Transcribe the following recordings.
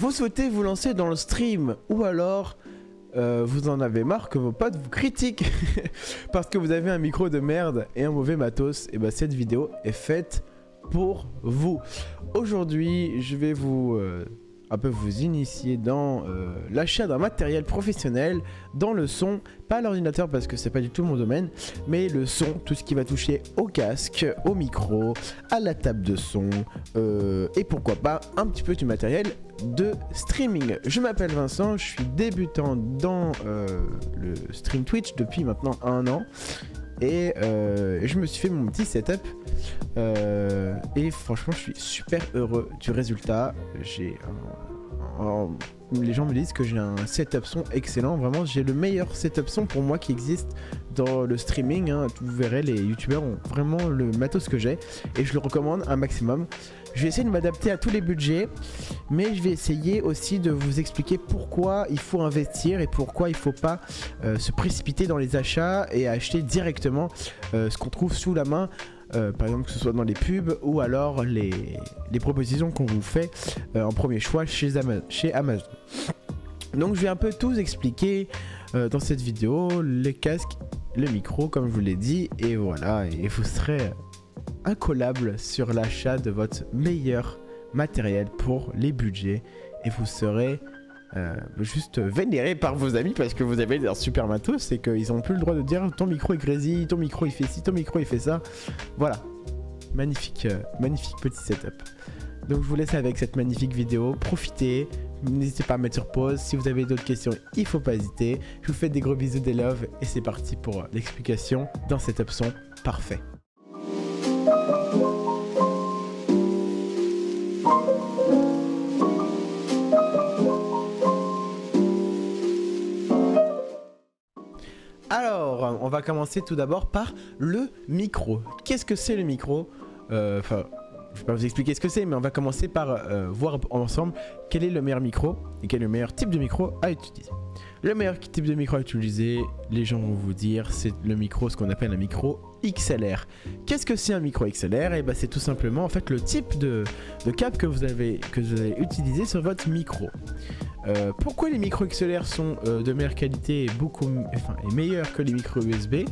Vous souhaitez vous lancer dans le stream ou alors vous en avez marre que vos potes vous critiquent parce que vous avez un micro de merde et un mauvais matos, et bah cette vidéo est faite pour vous. Aujourd'hui, je vais vous un peu vous initier dans l'achat d'un matériel professionnel, dans le son, pas l'ordinateur parce que c'est pas du tout mon domaine, mais le son, tout ce qui va toucher au casque, au micro, à la table de son, et pourquoi pas un petit peu du matériel de streaming. Je m'appelle Vincent, je suis débutant dans le stream Twitch depuis maintenant 1 an. Et je me suis fait mon petit setup et franchement je suis super heureux du résultat. Les gens me disent que j'ai un setup son excellent, vraiment j'ai le meilleur setup son pour moi qui existe dans le streaming, hein. Vous verrez, les youtubeurs ont vraiment le matos que j'ai et je le recommande un maximum. Je vais essayer de m'adapter à tous les budgets, mais je vais essayer aussi de vous expliquer pourquoi il faut investir et pourquoi il ne faut pas se précipiter dans les achats et acheter directement ce qu'on trouve sous la main, par exemple que ce soit dans les pubs ou alors les propositions qu'on vous fait en premier choix chez Amazon. Donc je vais un peu tout expliquer dans cette vidéo, les casques, le micro comme je vous l'ai dit, et voilà, et vous serez incollable sur l'achat de votre meilleur matériel pour les budgets et vous serez juste vénéré par vos amis parce que vous avez un super matos et qu'ils n'ont plus le droit de dire ton micro est grésille, ton micro il fait ci, ton micro il fait ça. Voilà, magnifique, magnifique petit setup. Donc je vous laisse avec cette magnifique vidéo, profitez, n'hésitez pas à mettre sur pause, si vous avez d'autres questions il faut pas hésiter. Je vous fais des gros bisous, des love et c'est parti pour l'explication d'un setup son parfait. Alors, on va commencer tout d'abord par le micro. Qu'est-ce que c'est le micro? Enfin, je vais pas vous expliquer ce que c'est, mais on va commencer par voir ensemble quel est le meilleur micro et quel est le meilleur type de micro à utiliser. Le meilleur type de micro à utiliser, les gens vont vous dire, c'est le micro, ce qu'on appelle un micro XLR. Qu'est-ce que c'est un micro XLR? Et bah c'est tout simplement en fait le type de câble que vous allez utiliser sur votre micro. Pourquoi les micros XLR sont de meilleure qualité et meilleurs que les micros USB?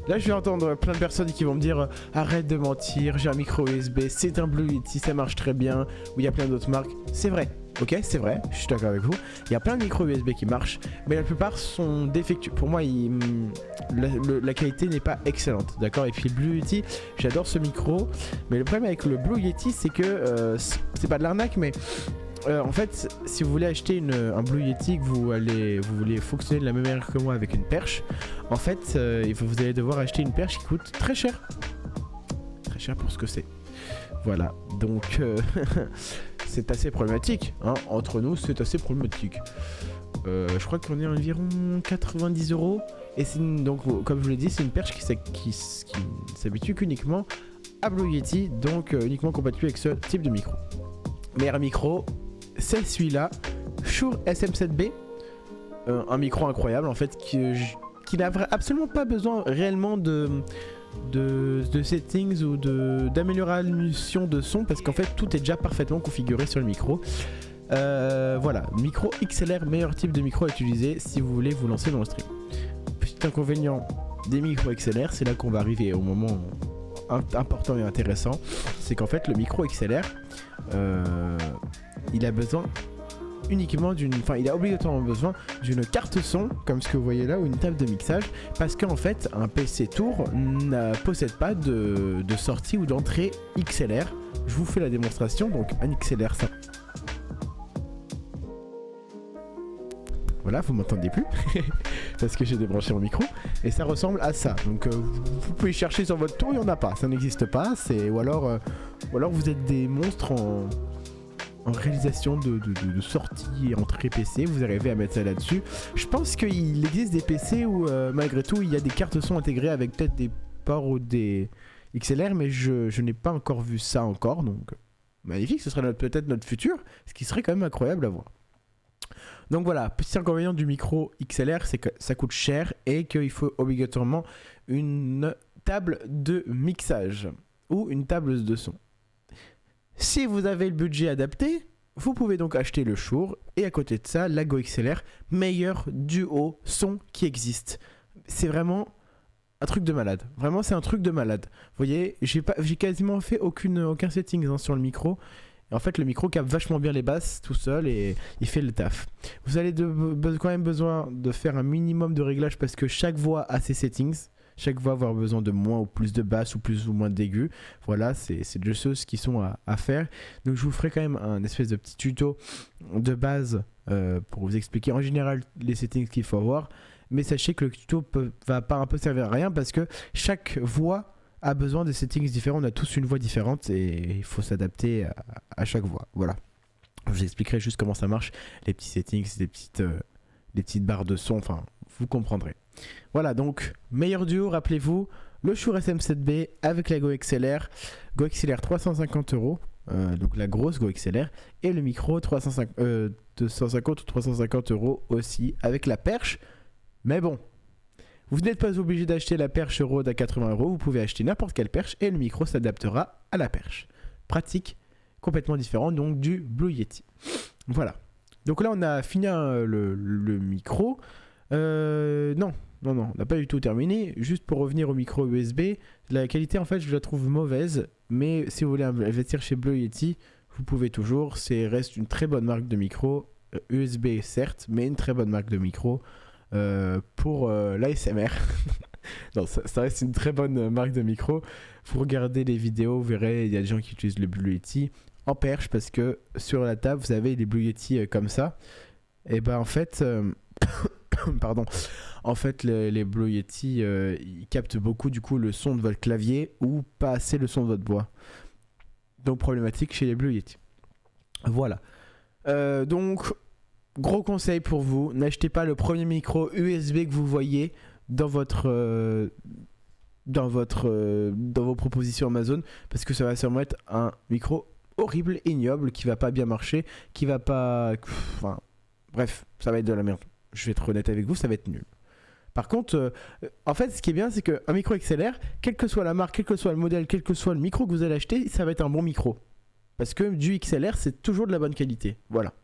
Là je vais entendre plein de personnes qui vont me dire arrête de mentir, j'ai un micro USB, c'est un Blue Yeti, ça marche très bien, ou il y a plein d'autres marques. C'est vrai, ok, c'est vrai, je suis d'accord avec vous. Il y a plein de micros USB qui marchent, mais la plupart sont défectueux. Pour moi, la qualité n'est pas excellente, d'accord. Et puis Blue Yeti, j'adore ce micro, mais le problème avec le Blue Yeti, c'est que c'est pas de l'arnaque, mais en fait, si vous voulez acheter un Blue Yeti, que vous voulez fonctionner de la même manière que moi avec une perche, en fait, vous allez devoir acheter une perche qui coûte très cher. Très cher pour ce que c'est. Voilà, donc c'est assez problématique, hein. Entre nous, c'est assez problématique. Je crois qu'on est à environ 90 €. Et donc, comme je vous l'ai dit, c'est une perche qui s'habitue qu'uniquement à Blue Yeti, donc uniquement compatible avec ce type de micro. Meilleur micro, c'est celui-là, Shure SM7B, un micro incroyable en fait qui n'a absolument pas besoin réellement de settings ou d'amélioration de son parce qu'en fait tout est déjà parfaitement configuré sur le micro. Voilà, micro XLR, meilleur type de micro à utiliser si vous voulez vous lancer dans le stream. Petit inconvénient des micros XLR, c'est là qu'on va arriver au moment important et intéressant, c'est qu'en fait le micro XLR il a besoin uniquement il a obligatoirement besoin d'une carte son comme ce que vous voyez là ou une table de mixage parce qu'en fait un PC Tour ne possède pas de sortie ou d'entrée XLR. Je vous fais la démonstration, donc un XLR ça. Voilà, vous m'entendez plus parce que j'ai débranché mon micro et ça ressemble à ça. Donc vous pouvez chercher sur votre tour, il n'y en a pas, ça n'existe pas. Ou alors vous êtes des monstres en réalisation de sortie et entrée PC, vous arrivez à mettre ça là-dessus. Je pense qu'il existe des PC où malgré tout il y a des cartes son intégrées avec peut-être des ports ou des XLR, mais je n'ai pas encore vu ça encore, donc magnifique, ce serait peut-être notre futur, ce qui serait quand même incroyable à voir. Donc voilà, petit inconvénient du micro XLR, c'est que ça coûte cher et qu'il faut obligatoirement une table de mixage ou une table de son. Si vous avez le budget adapté, Vous pouvez donc acheter le Shure et à côté de ça, la Go XLR, meilleur duo son qui existe. C'est vraiment un truc de malade. Vraiment, c'est un truc de malade. Vous voyez, j'ai quasiment fait aucun setting sur le micro. Et en fait, le micro capte vachement bien les basses tout seul et il fait le taf. Vous allez quand même besoin de faire un minimum de réglages parce que chaque voix a ses settings. Chaque voix va avoir besoin de moins ou plus de basses ou plus ou moins d'aigus. Voilà, c'est deux choses qui sont à faire. Donc je vous ferai quand même un espèce de petit tuto de base pour vous expliquer en général les settings qu'il faut avoir. Mais sachez que le tuto va pas un peu servir à rien parce que chaque voix a besoin de settings différents. On a tous une voix différente et il faut s'adapter à chaque voix. Voilà. Je vous expliquerai juste comment ça marche, les petits settings, les petites barres de son, enfin, vous comprendrez. Voilà, donc, meilleur duo, rappelez-vous, le Shure SM7B avec la Go XLR 350 €, donc la grosse Go XLR, et le micro 250 ou 350 € aussi avec la perche. Mais bon, vous n'êtes pas obligé d'acheter la perche Rode à 80 €, vous pouvez acheter n'importe quelle perche et le micro s'adaptera à la perche. Pratique, complètement différent, donc du Blue Yeti. Voilà. Donc là, on a fini le micro. Non, on n'a pas du tout terminé. Juste pour revenir au micro USB, la qualité, en fait, je la trouve mauvaise. Mais si vous voulez investir chez Blue Yeti, vous pouvez toujours. Reste une très bonne marque de micro. USB, certes, mais une très bonne marque de micro pour l'ASMR. Non, ça reste une très bonne marque de micro. Vous regardez les vidéos, vous verrez, il y a des gens qui utilisent le Blue Yeti en perche parce que sur la table, vous avez des Blue Yeti comme ça. Et ben en fait, pardon. En fait, les Blue Yeti, ils captent beaucoup du coup le son de votre clavier ou pas assez le son de votre voix. Donc problématique chez les Blue Yeti. Voilà. Donc gros conseil pour vous, n'achetez pas le premier micro USB que vous voyez dans vos propositions Amazon parce que ça va sûrement être un micro horrible, ignoble, qui va pas bien marcher, qui va pas... Enfin, bref, ça va être de la merde. Je vais être honnête avec vous, ça va être nul. Par contre, en fait, ce qui est bien, c'est qu'un micro XLR, quelle que soit la marque, quel que soit le modèle, quel que soit le micro que vous allez acheter, ça va être un bon micro. Parce que du XLR, c'est toujours de la bonne qualité. Voilà.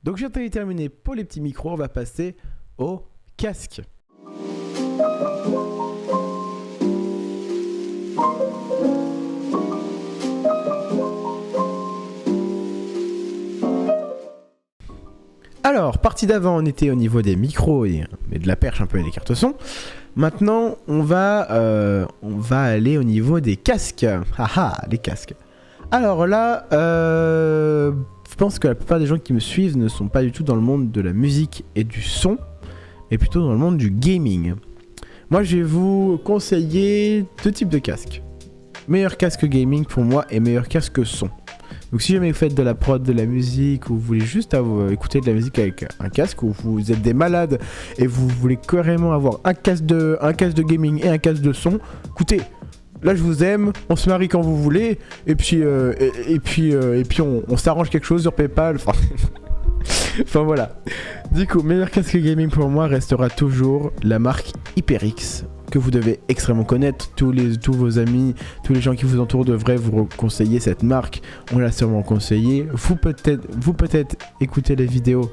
Donc, j'ai terminé pour les petits micros. On va passer au casque. Alors, partie d'avant, on était au niveau des micros et de la perche un peu et des cartes son. Maintenant, on va aller au niveau des casques. Haha, les casques. Alors là, je pense que la plupart des gens qui me suivent ne sont pas du tout dans le monde de la musique et du son, mais plutôt dans le monde du gaming. Moi, je vais vous conseiller deux types de casques. Meilleur casque gaming pour moi et meilleur casque son. Donc si jamais vous faites de la prod, de la musique, ou vous voulez juste écouter de la musique avec un casque, ou vous êtes des malades et vous voulez carrément avoir un casque de gaming et un casque de son, écoutez, là je vous aime, on se marie quand vous voulez, et puis on s'arrange quelque chose sur PayPal, enfin voilà. Du coup, meilleur casque gaming pour moi restera toujours la marque HyperX, que vous devez extrêmement connaître. Tous vos amis, tous les gens qui vous entourent devraient vous conseiller cette marque. On l'a sûrement conseillé. Vous peut-être écoutez les vidéos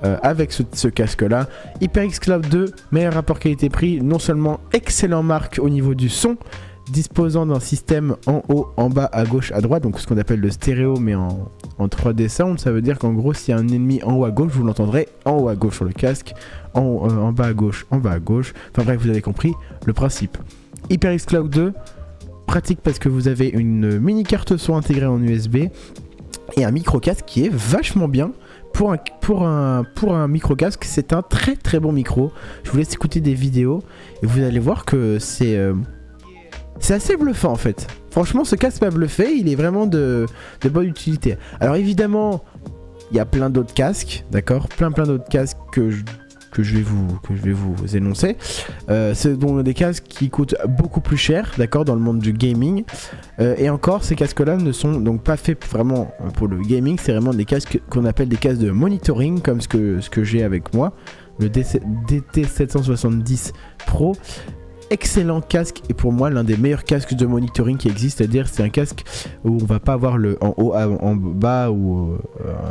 avec ce casque là. HyperX Cloud 2, meilleur rapport qualité-prix, non seulement excellent marque au niveau du son, disposant d'un système en haut, en bas, à gauche, à droite, donc ce qu'on appelle le stéréo mais en 3D sound. Ça veut dire qu'en gros, s'il y a un ennemi en haut à gauche, vous l'entendrez en haut à gauche sur le casque, en bas à gauche, en bas à gauche. Enfin bref, vous avez compris le principe. HyperX Cloud 2, pratique parce que vous avez une mini carte son intégrée en USB et un micro casque qui est vachement bien. Pour un micro casque, c'est un très très bon micro. Je vous laisse écouter des vidéos et vous allez voir que c'est assez bluffant en fait. Franchement, ce casque m'a bluffé, il est vraiment de bonne utilité. Alors évidemment, il y a plein d'autres casques, d'accord, plein d'autres casques que je vais vous énoncer. C'est donc des casques qui coûtent beaucoup plus cher, d'accord, dans le monde du gaming. Et encore, ces casques-là ne sont donc pas faits vraiment pour le gaming. C'est vraiment des casques qu'on appelle des casques de monitoring, comme ce que j'ai avec moi, le DT770 Pro. excellent casque et pour moi l'un des meilleurs casques de monitoring qui existe, c'est-à-dire c'est un casque où on va pas avoir le en haut, en bas ou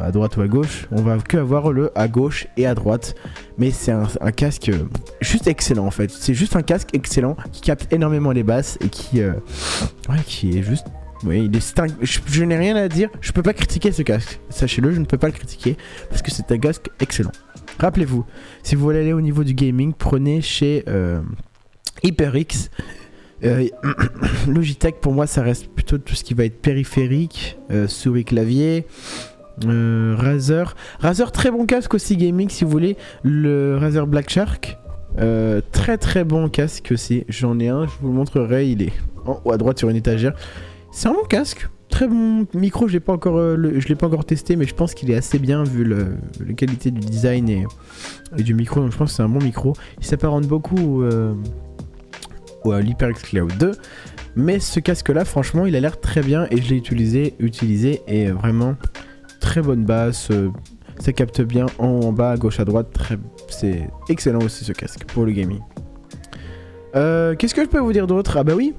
à droite ou à gauche, on va que avoir le à gauche et à droite, mais c'est un casque juste excellent en fait, c'est juste un casque excellent qui capte énormément les basses et qui est juste... Oui, je n'ai rien à dire, je peux pas critiquer ce casque, sachez-le, je ne peux pas le critiquer parce que c'est un casque excellent. Rappelez-vous, si vous voulez aller au niveau du gaming, prenez chez HyperX. Logitech pour moi ça reste plutôt tout ce qui va être périphérique, souris clavier. Razer, très bon casque aussi gaming si vous voulez, le Razer Black Shark. Très très bon casque aussi, j'en ai un, je vous le montrerai, il est en haut à droite sur une étagère. C'est un bon casque, très bon micro, je l'ai pas encore testé, mais je pense qu'il est assez bien vu la qualité du design et du micro, donc je pense que c'est un bon micro. Il s'apparente beaucoup à l'HyperX Cloud 2, mais ce casque là franchement il a l'air très bien et je l'ai utilisé et vraiment très bonne basse, ça capte bien en bas, à gauche, à droite, c'est excellent aussi ce casque pour le gaming. Qu'est-ce que je peux vous dire d'autre? Ah bah oui,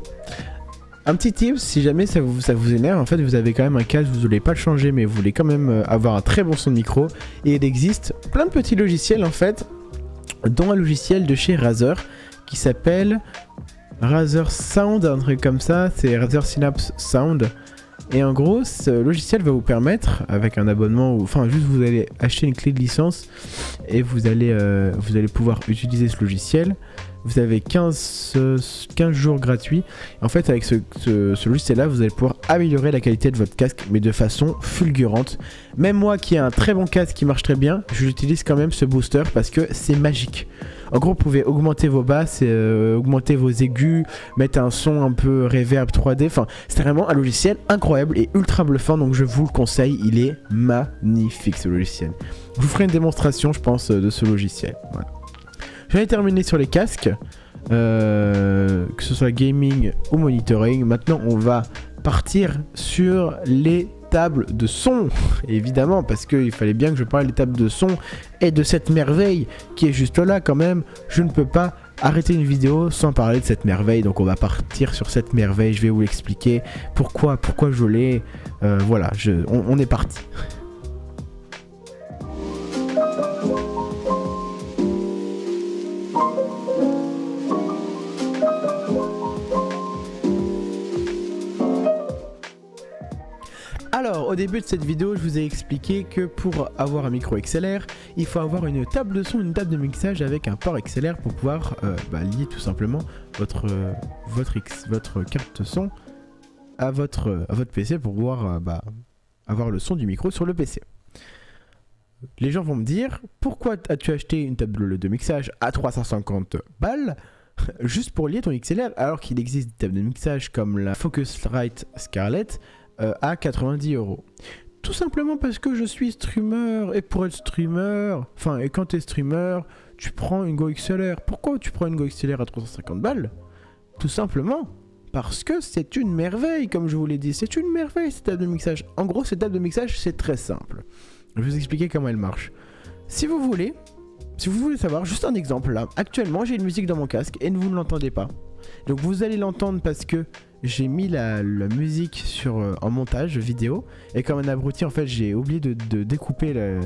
un petit tip, si jamais ça vous énerve, en fait vous avez quand même un casque, vous voulez pas le changer mais vous voulez quand même avoir un très bon son de micro, et il existe plein de petits logiciels en fait, dont un logiciel de chez Razer qui s'appelle Razer Sound, un truc comme ça, c'est Razer Synapse Sound. Et en gros, ce logiciel va vous permettre, avec un abonnement, enfin juste vous allez acheter une clé de licence et vous allez pouvoir utiliser ce logiciel. Vous avez 15 jours gratuits. En fait, avec ce logiciel-là, vous allez pouvoir améliorer la qualité de votre casque, mais de façon fulgurante. Même moi qui ai un très bon casque qui marche très bien, j'utilise quand même ce booster parce que c'est magique. En gros, vous pouvez augmenter vos basses, augmenter vos aigus, mettre un son un peu reverb 3D. Enfin, c'est vraiment un logiciel incroyable et ultra bluffant. Donc, je vous le conseille. Il est magnifique ce logiciel. Je vous ferai une démonstration, je pense, de ce logiciel. Voilà. J'en ai terminé sur les casques, que ce soit gaming ou monitoring. Maintenant, on va partir sur les tables de son, évidemment, parce qu'il fallait bien que je parle des tables de son et de cette merveille qui est juste là quand même. Je ne peux pas arrêter une vidéo sans parler de cette merveille, donc on va partir sur cette merveille. Je vais vous l'expliquer pourquoi je l'ai. Voilà, on est parti. Alors, au début de cette vidéo, je vous ai expliqué que pour avoir un micro XLR, il faut avoir une table de son, une table de mixage avec un port XLR pour pouvoir lier tout simplement votre carte son à votre PC pour pouvoir avoir le son du micro sur le PC. Les gens vont me dire, pourquoi as-tu acheté une table de mixage à 350 balles juste pour lier ton XLR alors qu'il existe des tables de mixage comme la Focusrite Scarlett à 90 €. Tout simplement parce que je suis streamer, et pour être streamer, et quand tu es streamer, tu prends une Go XLR. Pourquoi tu prends une Go XLR à 350 balles? Tout simplement parce que c'est une merveille, comme je vous l'ai dit, c'est une merveille cette table de mixage. En gros, cette table de mixage, c'est très simple. Je vais vous expliquer comment elle marche. Si vous voulez savoir, juste un exemple là, actuellement j'ai une musique dans mon casque et vous ne l'entendez pas. Donc vous allez l'entendre parce que j'ai mis la musique en montage vidéo et comme un abruti en fait j'ai oublié de découper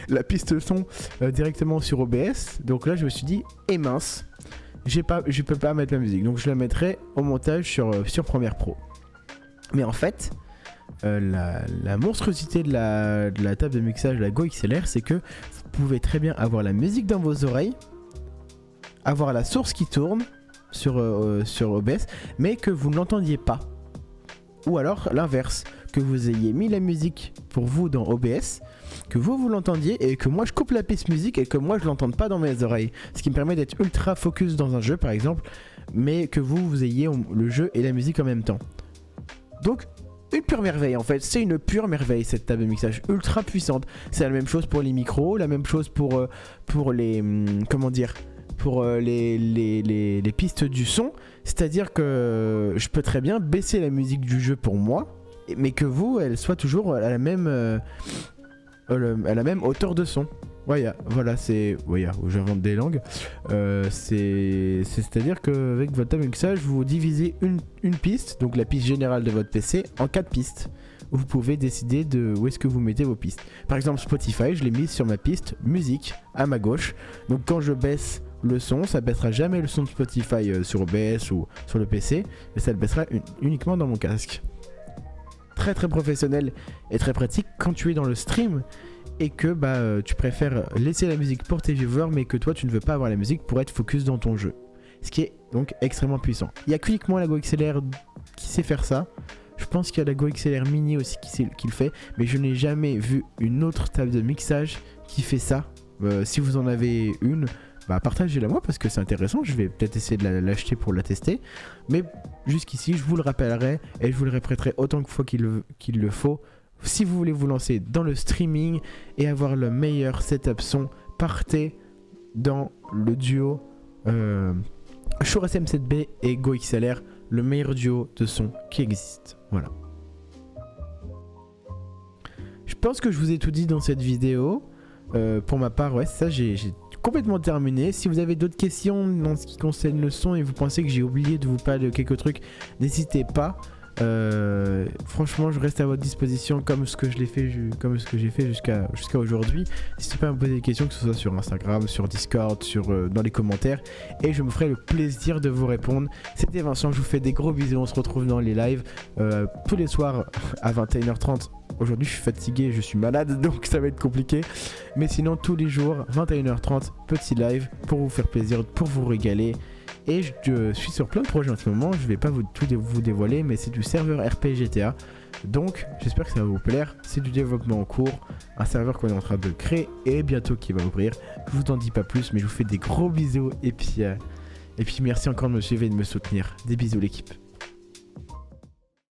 la piste son directement sur OBS. Donc là je me suis dit mince, je peux pas mettre la musique, donc je la mettrai au montage sur Premiere Pro. Mais en fait la monstruosité de la table de mixage de la Go XLR, c'est que vous pouvez très bien avoir la musique dans vos oreilles, avoir la source qui tourne sur OBS, mais que vous ne l'entendiez pas. Ou alors l'inverse, que vous ayez mis la musique pour vous dans OBS, que vous l'entendiez et que moi je coupe la piste musique et que moi je l'entende pas dans mes oreilles. Ce qui me permet d'être ultra focus dans un jeu par exemple, mais que vous ayez le jeu et la musique en même temps. Donc une pure merveille en fait, c'est une pure merveille cette table de mixage ultra puissante. C'est la même chose pour les micros, la même chose pour les les pistes du son, c'est-à-dire que je peux très bien baisser la musique du jeu pour moi, mais que elle soit toujours à la même hauteur de son. Voilà, j'invente des langues. C'est-à-dire qu'avec votre table de mixage, vous divisez une piste, donc la piste générale de votre PC, en 4 pistes. Où vous pouvez décider de où est-ce que vous mettez vos pistes. Par exemple, Spotify, je l'ai mis sur ma piste musique à ma gauche. Donc quand je baisse le son, ça baissera jamais le son de Spotify sur OBS ou sur le PC, mais ça le baissera uniquement dans mon casque. Très très professionnel et très pratique quand tu es dans le stream et que tu préfères laisser la musique pour tes viewers mais que toi tu ne veux pas avoir la musique pour être focus dans ton jeu. Ce qui est donc extrêmement puissant. Il n'y a qu'uniquement la Go XLR qui sait faire ça. Je pense qu'il y a la Go XLR Mini aussi qui le fait, mais je n'ai jamais vu une autre table de mixage qui fait ça. Si vous en avez une, partagez-la moi parce que c'est intéressant. Je vais peut-être essayer de l'acheter pour la tester. Mais jusqu'ici, je vous le rappellerai et je vous le répéterai autant de fois qu'il le faut. Si vous voulez vous lancer dans le streaming et avoir le meilleur setup son, partez dans le duo Shure SM7B et Go XLR, le meilleur duo de son qui existe. Voilà. Je pense que je vous ai tout dit dans cette vidéo. Pour ma part, j'ai complètement terminé. Si vous avez d'autres questions dans ce qui concerne le son et vous pensez que j'ai oublié de vous parler de quelques trucs, n'hésitez pas. Franchement, je reste à votre disposition comme ce que j'ai fait jusqu'à aujourd'hui. N'hésitez pas à me poser des questions, que ce soit sur Instagram, sur Discord, dans les commentaires, et je me ferai le plaisir de vous répondre. C'était Vincent, je vous fais des gros bisous. On se retrouve dans les lives tous les soirs à 21h30. Aujourd'hui je suis fatigué, je suis malade, donc ça va être compliqué. Mais sinon tous les jours, 21h30, petit live pour vous faire plaisir, pour vous régaler. Et je suis sur plein de projets en ce moment, je vais pas tout vous dévoiler, mais c'est du serveur RP GTA. Donc j'espère que ça va vous plaire, c'est du développement en cours, un serveur qu'on est en train de créer et bientôt qui va ouvrir. Je vous en dis pas plus, mais je vous fais des gros bisous et puis merci encore de me suivre et de me soutenir. Des bisous l'équipe.